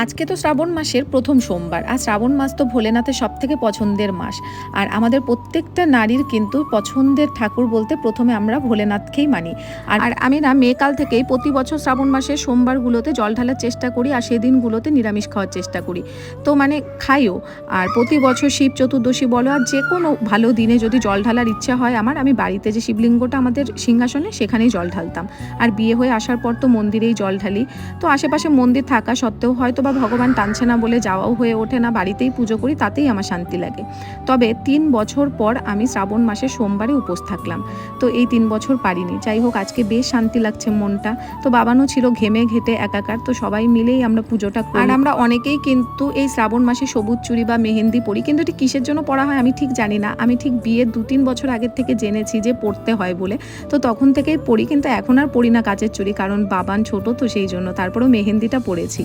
আজকে তো শ্রাবণ মাসের প্রথম সোমবার, আর শ্রাবণ মাস তো ভোলেনাথের সবথেকে পছন্দের মাস। আর আমাদের প্রত্যেকটা নারীর কিন্তু পছন্দের ঠাকুর বলতে প্রথমে আমরা ভোলেনাথকেই মানি। আর আমি না মেয়েকাল থেকেই প্রতি বছর শ্রাবণ মাসের সোমবারগুলোতে জল ঢালার চেষ্টা করি, আর সেই দিনগুলোতে নিরামিষ খাওয়ার চেষ্টা করি। তো মানে খাইও। আর প্রতি বছর শিব চতুর্দশী বলো আর যে কোনো ভালো দিনে যদি জল ঢালার ইচ্ছা হয় আমার, আমি বাড়িতে যে শিবলিঙ্গটা আমাদের সিংহাসনে সেখানেই জল ঢালতাম। আর বিয়ে হয়ে আসার পর তো মন্দিরেই জল ঢালি। তো আশেপাশে মন্দির থাকা সত্ত্বেও হয়তো বা ভগবান টানছে না বলে যাওয়াও হয়ে ওঠে না, বাড়িতেই পুজো করি, তাতেই আমার শান্তি লাগে। তবে ৩ বছর পর আমি শ্রাবণ মাসের সোমবারে উপোস থাকলাম। তো এই ৩ বছর পারিনি। যাই হোক, আজকে বেশ শান্তি লাগছে মনটা। তো বাবানও ছিল ঘেমে ঘেটে একাকার, তো সবাই মিলেই আমরা পুজোটা করি। আর আমরা অনেকেই কিন্তু এই শ্রাবণ মাসে সবুজ চুড়ি বা মেহেন্দি পরি, কিন্তু এটি কিসের জন্য পরা হয় আমি ঠিক জানি না। আমি ঠিক বিয়ের ২-৩ বছর আগের থেকে জেনেছি যে পরতে হয় বলে, তো তখন থেকেই পরি, কিন্তু এখন আর পরি না কাচের চুড়ি, কারণ বাবান ছোট তো সেই জন্য। তারপরেও মেহেন্দিটা পরেছি।